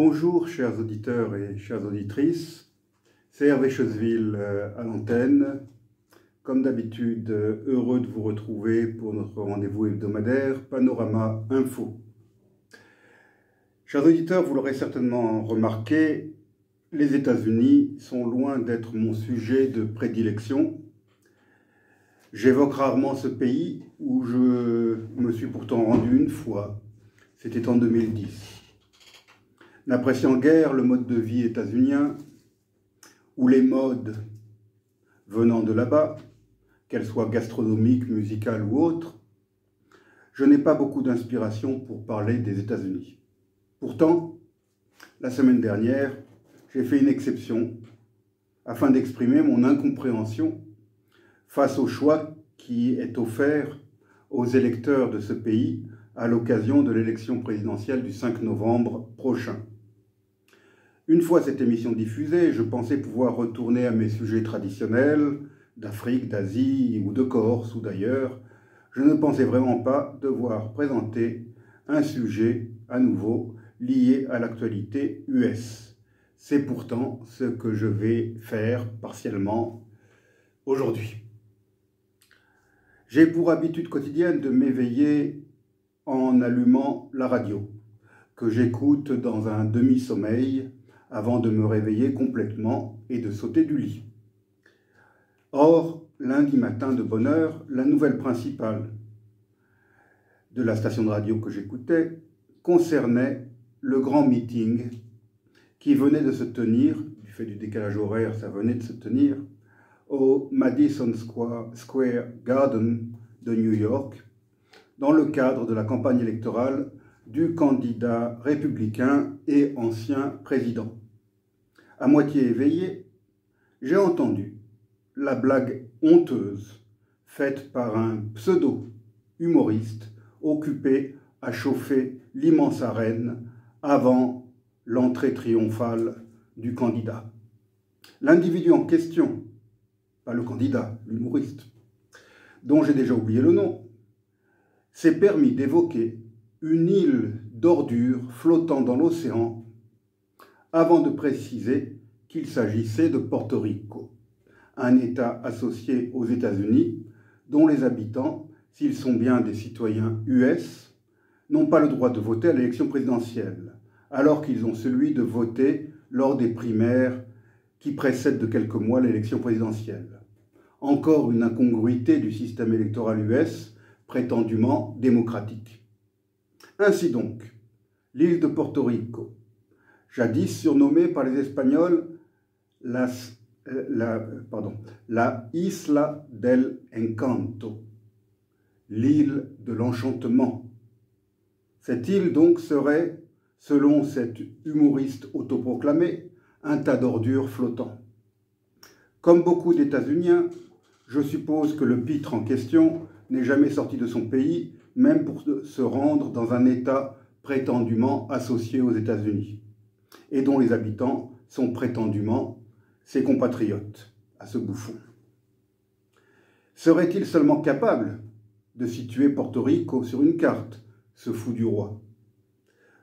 Bonjour chers auditeurs et chères auditrices, c'est Hervé Chezeville à l'antenne. Comme d'habitude, heureux de vous retrouver pour notre rendez-vous hebdomadaire Panorama Info. Chers auditeurs, vous l'aurez certainement remarqué, les États-Unis sont loin d'être mon sujet de prédilection. J'évoque rarement ce pays où je me suis pourtant rendu une fois, c'était en 2010. N'appréciant guère le mode de vie états-unien, ou les modes venant de là-bas, qu'elles soient gastronomiques, musicales ou autres, je n'ai pas beaucoup d'inspiration pour parler des États-Unis. Pourtant, la semaine dernière, j'ai fait une exception afin d'exprimer mon incompréhension face au choix qui est offert aux électeurs de ce pays à l'occasion de l'élection présidentielle du 5 novembre prochain. Une fois cette émission diffusée, je pensais pouvoir retourner à mes sujets traditionnels, d'Afrique, d'Asie ou de Corse ou d'ailleurs. Je ne pensais vraiment pas devoir présenter un sujet à nouveau lié à l'actualité US. C'est pourtant ce que je vais faire partiellement aujourd'hui. J'ai pour habitude quotidienne de m'éveiller en allumant la radio, que j'écoute dans un demi-sommeil avant de me réveiller complètement et de sauter du lit. Or, lundi matin de bonne heure, la nouvelle principale de la station de radio que j'écoutais concernait le grand meeting qui venait de se tenir, du fait du décalage horaire, ça venait de se tenir, au Madison Square Garden de New York, dans le cadre de la campagne électorale du candidat républicain et ancien président. À moitié éveillé, j'ai entendu la blague honteuse faite par un pseudo-humoriste occupé à chauffer l'immense arène avant l'entrée triomphale du candidat. L'individu en question, pas le candidat, l'humoriste, dont j'ai déjà oublié le nom, s'est permis d'évoquer une île d'ordures flottant dans l'océan avant de préciser qu'il s'agissait de Porto Rico, un État associé aux États-Unis dont les habitants, s'ils sont bien des citoyens US, n'ont pas le droit de voter à l'élection présidentielle, alors qu'ils ont celui de voter lors des primaires qui précèdent de quelques mois l'élection présidentielle. Encore une incongruité du système électoral US, prétendument démocratique. Ainsi donc, l'île de Porto Rico, jadis surnommée par les Espagnols la Isla del Encanto, l'île de l'enchantement. Cette île donc serait, selon cet humoriste autoproclamé, un tas d'ordures flottant. Comme beaucoup d'États-Uniens, je suppose que le pitre en question n'est jamais sorti de son pays, même pour se rendre dans un État prétendument associé aux États-Unis, et dont les habitants sont prétendument ses compatriotes, à ce bouffon. Serait-il seulement capable de situer Porto Rico sur une carte, ce fou du roi?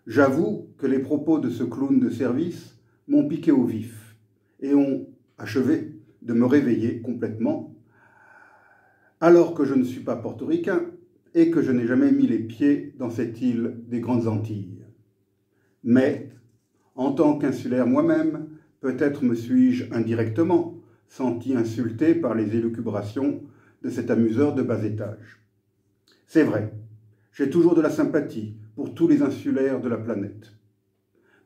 J'avoue que les propos de ce clown de service m'ont piqué au vif et ont achevé de me réveiller complètement, alors que je ne suis pas portoricain et que je n'ai jamais mis les pieds dans cette île des Grandes Antilles. Mais, en tant qu'insulaire moi-même, peut-être me suis-je indirectement senti insulté par les élucubrations de cet amuseur de bas étage. C'est vrai, j'ai toujours de la sympathie pour tous les insulaires de la planète.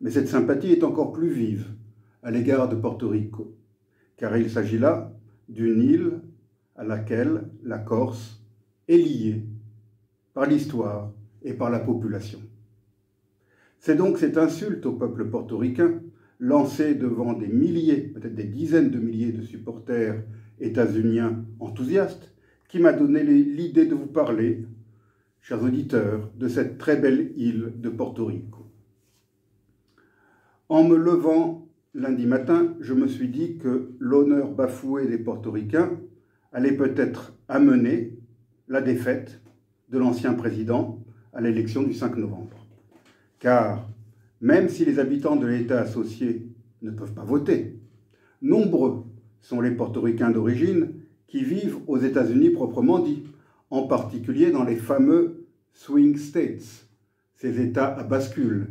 Mais cette sympathie est encore plus vive à l'égard de Porto Rico, car il s'agit là d'une île à laquelle la Corse est liée par l'histoire et par la population. C'est donc cette insulte au peuple portoricain, lancée devant des milliers, peut-être des dizaines de milliers de supporters états-uniens enthousiastes, qui m'a donné l'idée de vous parler, chers auditeurs, de cette très belle île de Porto Rico. En me levant lundi matin, je me suis dit que l'honneur bafoué des portoricains allait peut-être amener la défaite de l'ancien président à l'élection du 5 novembre. Car même si les habitants de l'État associé ne peuvent pas voter. Nombreux sont les portoricains d'origine qui vivent aux États-Unis proprement dit, en particulier dans les fameux swing states, ces États à bascule,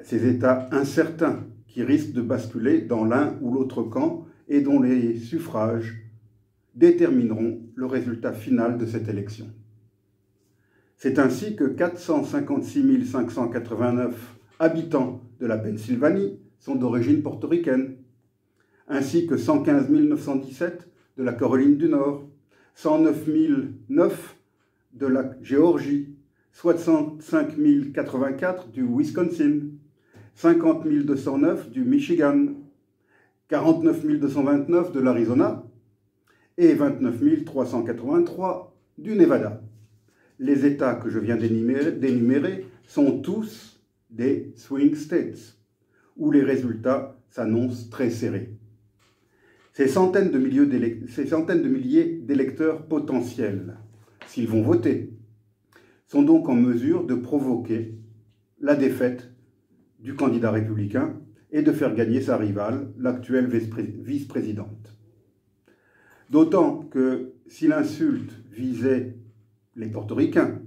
ces États incertains qui risquent de basculer dans l'un ou l'autre camp et dont les suffrages détermineront le résultat final de cette élection. C'est ainsi que 456 589 habitants de la Pennsylvanie sont d'origine portoricaine, ainsi que 115 917 de la Caroline du Nord, 109 009 de la Géorgie, 65 084 du Wisconsin, 50 209 du Michigan, 49 229 de l'Arizona et 29 383 du Nevada. Les États que je viens d'énumérer sont tous des swing states, où les résultats s'annoncent très serrés. Ces centaines de milliers d'électeurs potentiels, s'ils vont voter, sont donc en mesure de provoquer la défaite du candidat républicain et de faire gagner sa rivale, l'actuelle vice-présidente. D'autant que si l'insulte visait les portoricains,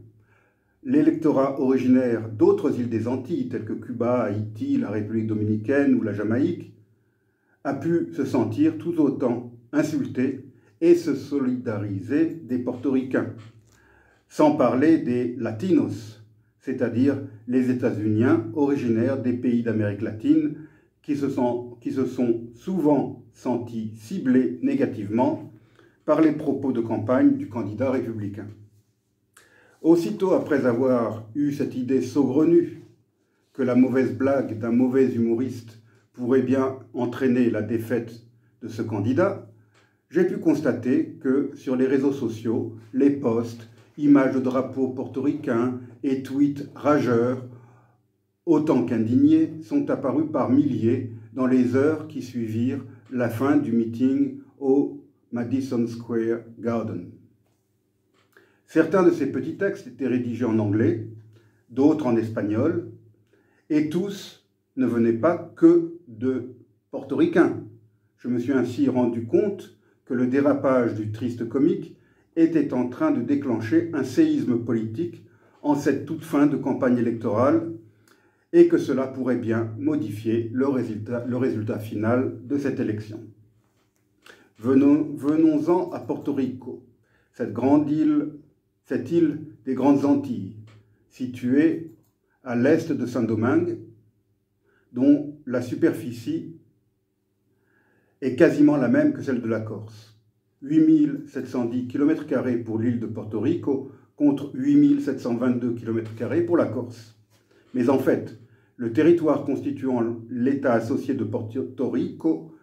l'électorat originaire d'autres îles des Antilles, telles que Cuba, Haïti, la République dominicaine ou la Jamaïque, a pu se sentir tout autant insulté et se solidariser des portoricains, sans parler des latinos, c'est-à-dire les États-Uniens originaires des pays d'Amérique latine qui se sont souvent sentis ciblés négativement par les propos de campagne du candidat républicain. Aussitôt après avoir eu cette idée saugrenue que la mauvaise blague d'un mauvais humoriste pourrait bien entraîner la défaite de ce candidat, j'ai pu constater que sur les réseaux sociaux, les posts, images de drapeaux portoricains et tweets rageurs, autant qu'indignés, sont apparus par milliers dans les heures qui suivirent la fin du meeting au Madison Square Garden. Certains de ces petits textes étaient rédigés en anglais, d'autres en espagnol, et tous ne venaient pas que de portoricains. Je me suis ainsi rendu compte que le dérapage du triste comique était en train de déclencher un séisme politique en cette toute fin de campagne électorale et que cela pourrait bien modifier le résultat final de cette élection. Venons-en à Porto Rico, cette île des Grandes Antilles, située à l'est de Saint-Domingue, dont la superficie est quasiment la même que celle de la Corse. 8 710 km² pour l'île de Porto Rico contre 8 722 km² pour la Corse. Mais en fait, le territoire constituant l'État associé de Porto Rico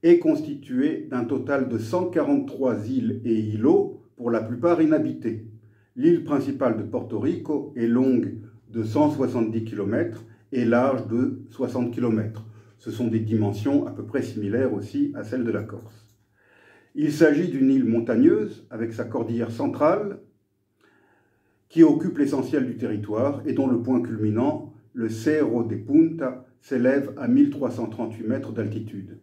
est constitué d'un total de 143 îles et îlots, pour la plupart inhabités. L'île principale de Porto Rico est longue de 170 km et large de 60 km. Ce sont des dimensions à peu près similaires aussi à celles de la Corse. Il s'agit d'une île montagneuse avec sa cordillère centrale qui occupe l'essentiel du territoire et dont le point culminant, le Cerro de Punta, s'élève à 1338 mètres d'altitude.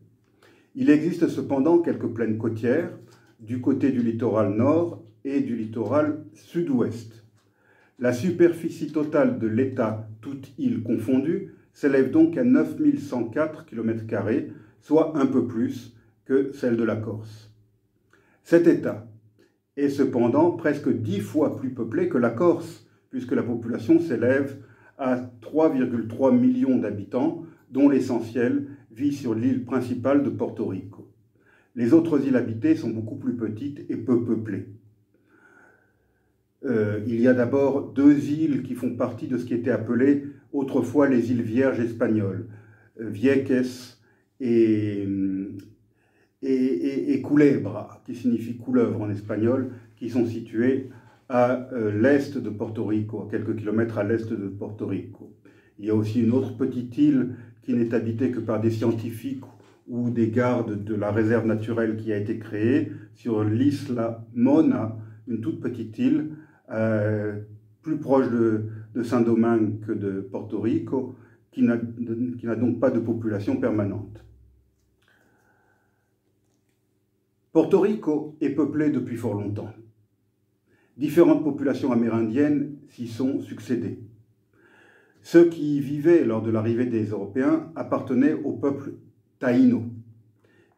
Il existe cependant quelques plaines côtières du côté du littoral nord et du littoral sud-ouest. La superficie totale de l'État, toute île confondue, s'élève donc à 9104 km², soit un peu plus que celle de la Corse. Cet État est cependant presque 10 fois plus peuplé que la Corse, puisque la population s'élève à 3,3 millions d'habitants, dont l'essentiel vit sur l'île principale de Porto Rico. Les autres îles habitées sont beaucoup plus petites et peu peuplées. Il y a d'abord 2 îles qui font partie de ce qui était appelé autrefois les îles Vierges espagnoles, Vieques et Culebra, qui signifie couleuvre en espagnol, qui sont situées à l'est de Porto Rico, à quelques kilomètres à l'est de Porto Rico. Il y a aussi une autre petite île qui n'est habitée que par des scientifiques ou des gardes de la réserve naturelle qui a été créée sur l'Isla Mona, une toute petite île plus proche de Saint-Domingue que de Porto Rico, qui n'a donc pas de population permanente. Porto Rico est peuplé depuis fort longtemps. Différentes populations amérindiennes s'y sont succédées. Ceux qui y vivaient lors de l'arrivée des Européens appartenaient au peuple Taïno,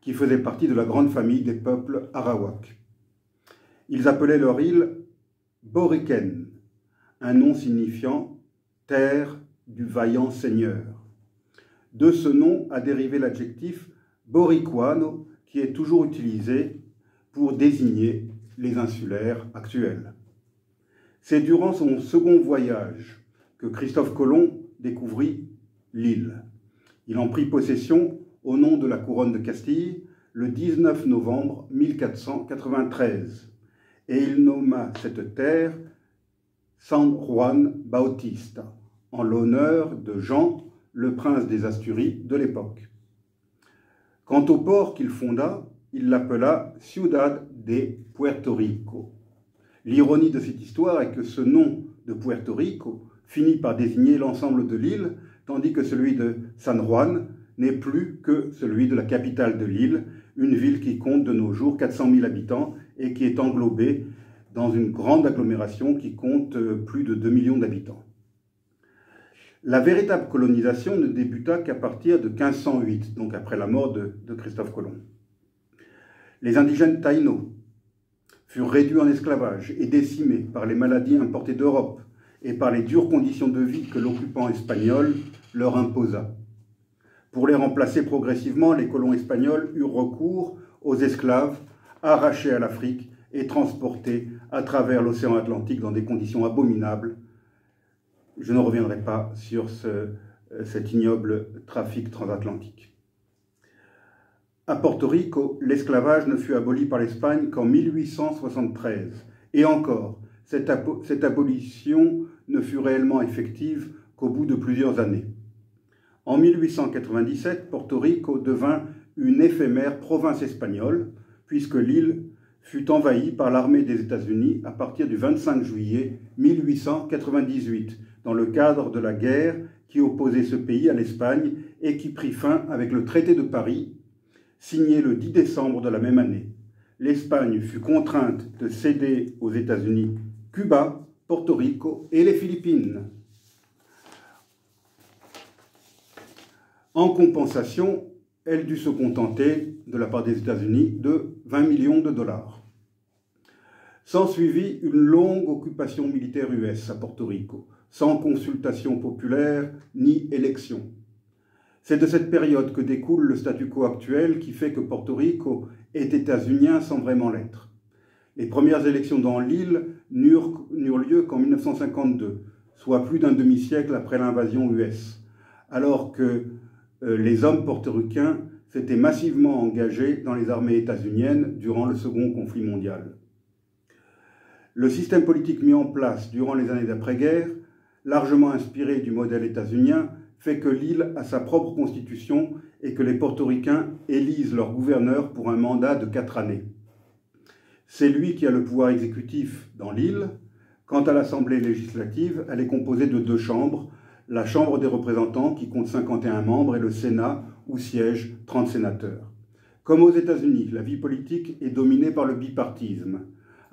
qui faisait partie de la grande famille des peuples Arawak. Ils appelaient leur île Boriken, un nom signifiant « terre du vaillant seigneur ». De ce nom a dérivé l'adjectif boricuano, qui est toujours utilisé pour désigner les insulaires actuels. C'est durant son second voyage que Christophe Colomb découvrit l'île. Il en prit possession au nom de la couronne de Castille le 19 novembre 1493 et il nomma cette terre San Juan Bautista en l'honneur de Jean, le prince des Asturies de l'époque. Quant au port qu'il fonda, il l'appela Ciudad de Puerto Rico. L'ironie de cette histoire est que ce nom de Puerto Rico finit par désigner l'ensemble de l'île, tandis que celui de San Juan n'est plus que celui de la capitale de l'île, une ville qui compte de nos jours 400 000 habitants et qui est englobée dans une grande agglomération qui compte plus de 2 millions d'habitants. La véritable colonisation ne débuta qu'à partir de 1508, donc après la mort de Christophe Colomb. Les indigènes taïnos furent réduits en esclavage et décimés par les maladies importées d'Europe et par les dures conditions de vie que l'occupant espagnol leur imposa. Pour les remplacer progressivement, les colons espagnols eurent recours aux esclaves arrachés à l'Afrique et transportés à travers l'océan Atlantique dans des conditions abominables. Je ne reviendrai pas sur cet ignoble trafic transatlantique. À Porto Rico, l'esclavage ne fut aboli par l'Espagne qu'en 1873. Et encore, cette abolition ne fut réellement effective qu'au bout de plusieurs années. En 1897, Porto Rico devint une éphémère province espagnole, puisque l'île fut envahie par l'armée des États-Unis à partir du 25 juillet 1898, dans le cadre de la guerre qui opposait ce pays à l'Espagne et qui prit fin avec le traité de Paris, signé le 10 décembre de la même année. L'Espagne fut contrainte de céder aux États-Unis Cuba, Porto Rico et les Philippines. En compensation, elle dut se contenter, de la part des États-Unis, de 20 millions de dollars. S'ensuivit une longue occupation militaire US à Porto Rico, sans consultation populaire ni élection. C'est de cette période que découle le statu quo actuel qui fait que Porto Rico est états-unien sans vraiment l'être. Les premières élections dans l'île n'eurent lieu qu'en 1952, soit plus d'un demi-siècle après l'invasion US, alors que les hommes portoricains s'étaient massivement engagés dans les armées états-uniennes durant le second conflit mondial. Le système politique mis en place durant les années d'après-guerre, largement inspiré du modèle états-unien, fait que l'île a sa propre constitution et que les portoricains élisent leur gouverneur pour un mandat de 4 années. C'est lui qui a le pouvoir exécutif dans l'île. Quant à l'Assemblée législative, elle est composée de 2 chambres, la Chambre des représentants qui compte 51 membres et le Sénat où siègent 30 sénateurs. Comme aux États-Unis, la vie politique est dominée par le bipartisme,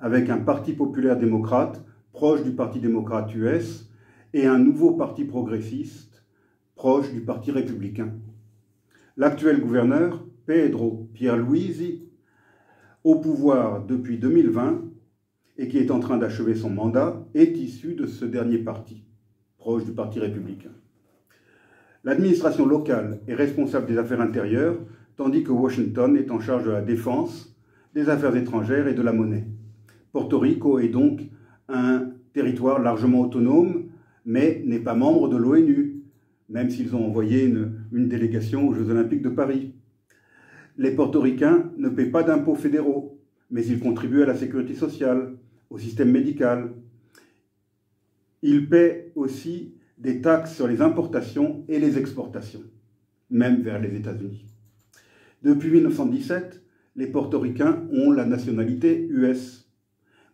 avec un parti populaire démocrate proche du Parti démocrate US et un nouveau parti progressiste proche du Parti républicain. L'actuel gouverneur, Pedro Pierluisi, au pouvoir depuis 2020 et qui est en train d'achever son mandat, est issu de ce dernier parti, proche du Parti républicain. L'administration locale est responsable des affaires intérieures, tandis que Washington est en charge de la défense, des affaires étrangères et de la monnaie. Porto Rico est donc un territoire largement autonome, mais n'est pas membre de l'ONU, même s'ils ont envoyé une délégation aux Jeux Olympiques de Paris. Les Portoricains ne paient pas d'impôts fédéraux, mais ils contribuent à la sécurité sociale, au système médical. Ils paient aussi des taxes sur les importations et les exportations, même vers les États-Unis. Depuis 1917, les Portoricains ont la nationalité US,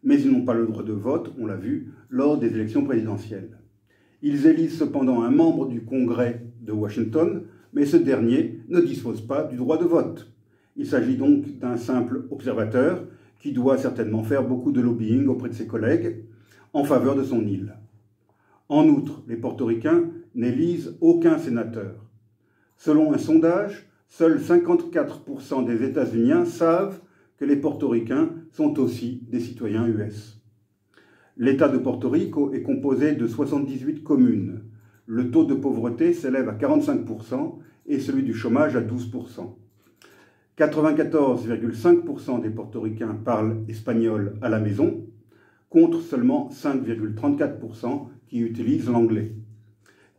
mais ils n'ont pas le droit de vote, on l'a vu, lors des élections présidentielles. Ils élisent cependant un membre du Congrès de Washington, mais ce dernier ne dispose pas du droit de vote. Il s'agit donc d'un simple observateur qui doit certainement faire beaucoup de lobbying auprès de ses collègues en faveur de son île. En outre, les portoricains n'élisent aucun sénateur. Selon un sondage, seuls 54% des États-Unis savent que les portoricains sont aussi des citoyens US. L'État de Porto Rico est composé de 78 communes. Le taux de pauvreté s'élève à 45% et celui du chômage à 12%. 94,5% des portoricains parlent espagnol à la maison, contre seulement 5,34% qui utilisent l'anglais.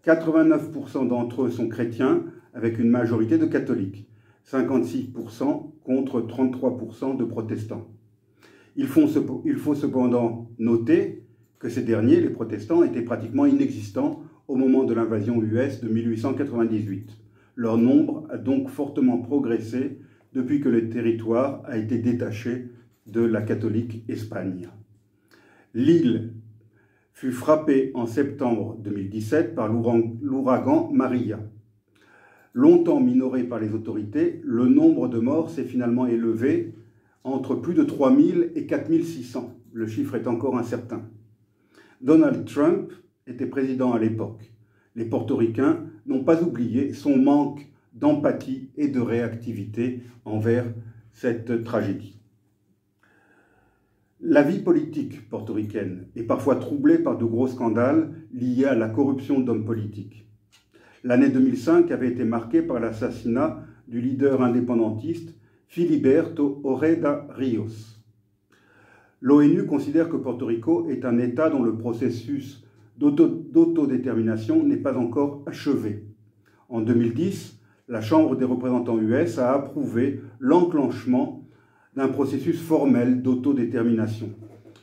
89% d'entre eux sont chrétiens, avec une majorité de catholiques, 56% contre 33% de protestants. Il faut cependant noter que ces derniers, les protestants, étaient pratiquement inexistants au moment de l'invasion US de 1898. Leur nombre a donc fortement progressé depuis que le territoire a été détaché de la catholique Espagne. L'île fut frappée en septembre 2017 par l'ouragan Maria. Longtemps minoré par les autorités, le nombre de morts s'est finalement élevé entre plus de 3000 et 4600. Le chiffre est encore incertain. Donald Trump était président à l'époque. Les portoricains n'ont pas oublié son manque d'empathie et de réactivité envers cette tragédie. La vie politique portoricaine est parfois troublée par de gros scandales liés à la corruption d'hommes politiques. L'année 2005 avait été marquée par l'assassinat du leader indépendantiste Filiberto Oreda Ríos. L'ONU considère que Porto Rico est un État dont le processus d'autodétermination n'est pas encore achevé. En 2010, la Chambre des représentants US a approuvé l'enclenchement d'un processus formel d'autodétermination.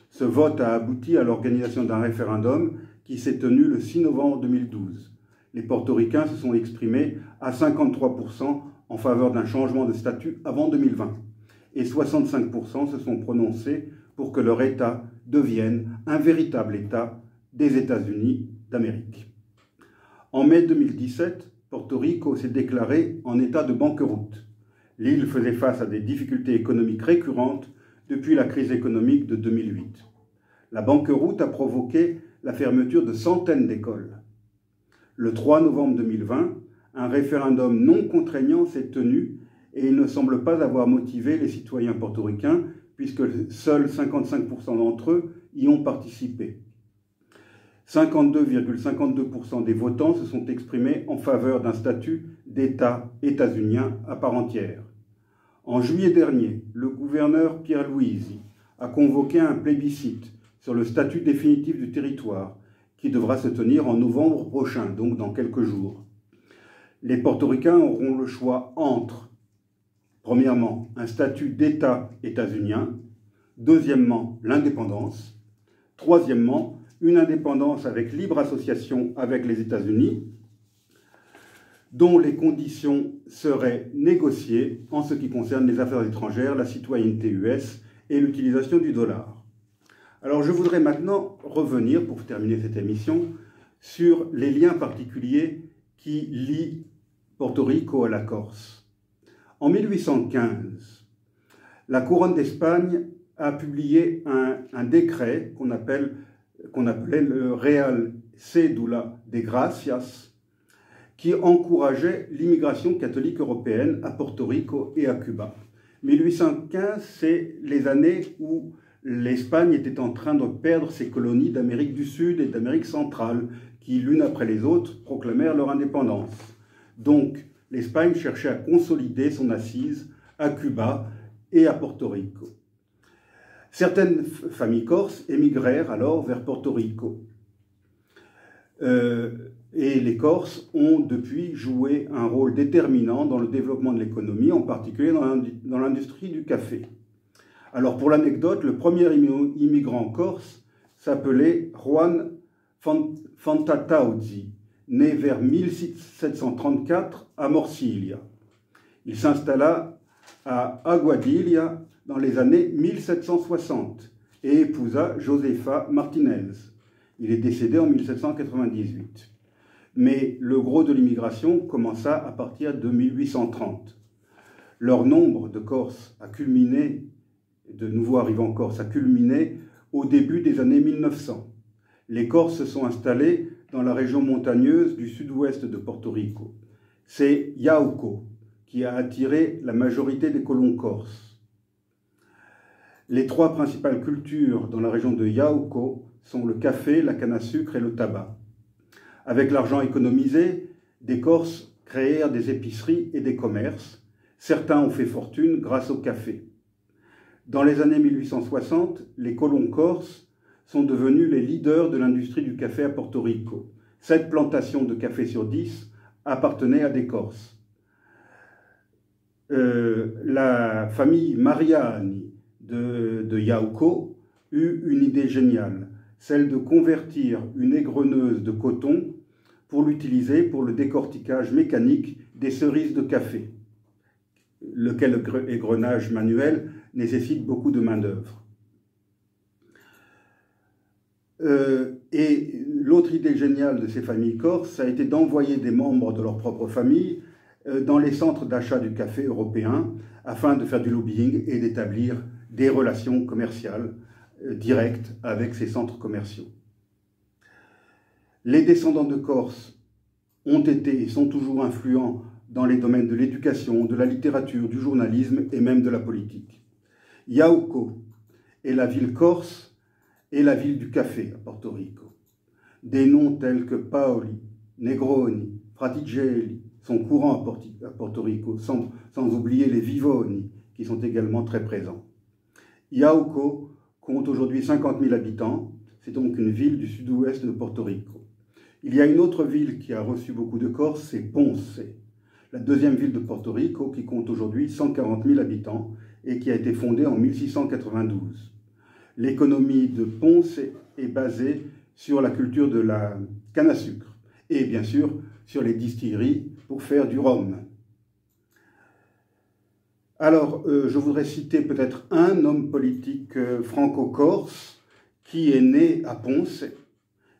Ce vote a abouti à l'organisation d'un référendum qui s'est tenu le 6 novembre 2012. Les portoricains se sont exprimés à 53% en faveur d'un changement de statut avant 2020 et 65% se sont prononcés pour que leur État devienne un véritable État des États-Unis d'Amérique. En mai 2017, Porto Rico s'est déclaré en état de banqueroute. L'île faisait face à des difficultés économiques récurrentes depuis la crise économique de 2008. La banqueroute a provoqué la fermeture de centaines d'écoles. Le 3 novembre 2020, un référendum non contraignant s'est tenu et il ne semble pas avoir motivé les citoyens portoricains puisque seuls 55% d'entre eux y ont participé. 52,52% des votants se sont exprimés en faveur d'un statut d'État états-unien à part entière. En juillet dernier, le gouverneur Pierluisi a convoqué un plébiscite sur le statut définitif du territoire qui devra se tenir en novembre prochain, donc dans quelques jours. Les portoricains auront le choix entre, premièrement, un statut d'État états-unien, deuxièmement, l'indépendance, troisièmement, une indépendance avec libre association avec les États-Unis, dont les conditions seraient négociées en ce qui concerne les affaires étrangères, la citoyenneté US et l'utilisation du dollar. Alors je voudrais maintenant revenir, pour terminer cette émission, sur les liens particuliers qui lient Porto Rico à la Corse. En 1815, la couronne d'Espagne a publié un décret qu'on appelait le Real Cédula de Gracias, qui encourageait l'immigration catholique européenne à Porto Rico et à Cuba. 1815, c'est les années où l'Espagne était en train de perdre ses colonies d'Amérique du Sud et d'Amérique centrale, qui, l'une après les autres, proclamèrent leur indépendance. Donc, l'Espagne cherchait à consolider son assise à Cuba et à Porto Rico. Certaines familles corses émigrèrent alors vers Porto Rico. Et les Corses ont depuis joué un rôle déterminant dans le développement de l'économie, en particulier dans l'industrie du café. Alors pour l'anecdote, le premier immigrant corse s'appelait Juan Fantatauzi, né vers 1734 à Morcilla. Il s'installa à Aguadilla dans les années 1760 et épousa Josefa Martinez. Il est décédé en 1798. Mais le gros de l'immigration commença à partir de 1830. Leur nombre de Corses a culminé, de nouveaux arrivants en Corse, a culminé au début des années 1900. Les Corses se sont installés dans la région montagneuse du sud-ouest de Porto Rico. C'est Yauco qui a attiré la majorité des colons corses. Les trois principales cultures dans la région de Yauco sont le café, la canne à sucre et le tabac. Avec l'argent économisé, des Corses créèrent des épiceries et des commerces. Certains ont fait fortune grâce au café. Dans les années 1860, les colons corses sont devenus les leaders de l'industrie du café à Porto Rico. 7 plantations de café sur 10 appartenaient à des Corses. La famille Mariani de Yauco eut une idée géniale, celle de convertir une égreneuse de coton pour l'utiliser pour le décortiquage mécanique des cerises de café, lequel égrenage manuel nécessite beaucoup de main-d'œuvre. Et l'autre idée géniale de ces familles corses, ça a été d'envoyer des membres de leur propre famille dans les centres d'achat du café européen afin de faire du lobbying et d'établir des relations commerciales directes avec ces centres commerciaux. Les descendants de Corse ont été et sont toujours influents dans les domaines de l'éducation, de la littérature, du journalisme et même de la politique. Yauco est la ville corse et la ville du café à Porto Rico. Des noms tels que Paoli, Negroni, Fraticelli sont courants à Porto Rico, sans oublier les Vivoni, qui sont également très présents. Yauco compte aujourd'hui 50 000 habitants, c'est donc une ville du sud-ouest de Porto Rico. Il y a une autre ville qui a reçu beaucoup de Corses, c'est Ponce, la deuxième ville de Porto Rico qui compte aujourd'hui 140 000 habitants et qui a été fondée en 1692. L'économie de Ponce est basée sur la culture de la canne à sucre et bien sûr sur les distilleries pour faire du rhum. Alors, je voudrais citer peut-être un homme politique franco-corse qui est né à Ponce.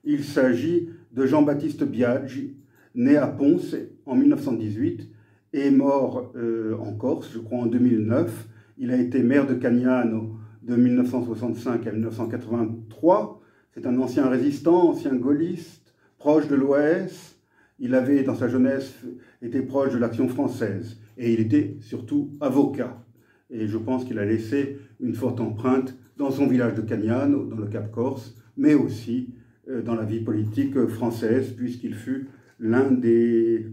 Il s'agit de Jean-Baptiste Biagi, né à Ponce en 1918 et mort en Corse, je crois en 2009. Il a été maire de Cagnano de 1965 à 1983. C'est un ancien résistant, ancien gaulliste, proche de l'OAS. Il avait, dans sa jeunesse, été proche de l'Action française. Et il était surtout avocat. Et je pense qu'il a laissé une forte empreinte dans son village de Cagnano, dans le Cap Corse, mais aussi dans la vie politique française, puisqu'il fut l'un des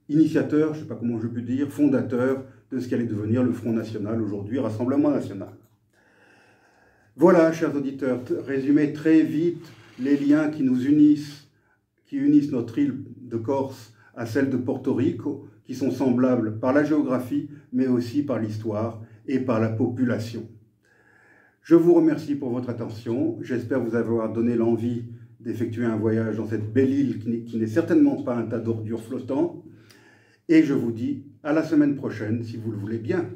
initiateurs, je ne sais pas comment je peux dire, fondateurs de ce qui allait devenir le Front National aujourd'hui, Rassemblement National. Voilà, chers auditeurs, résumé très vite les liens qui nous unissent, qui unissent notre île de Corse à celle de Porto Rico, qui sont semblables par la géographie, mais aussi par l'histoire et par la population. Je vous remercie pour votre attention. J'espère vous avoir donné l'envie d'effectuer un voyage dans cette belle île qui n'est certainement pas un tas d'ordures flottants. Et je vous dis à la semaine prochaine, si vous le voulez bien.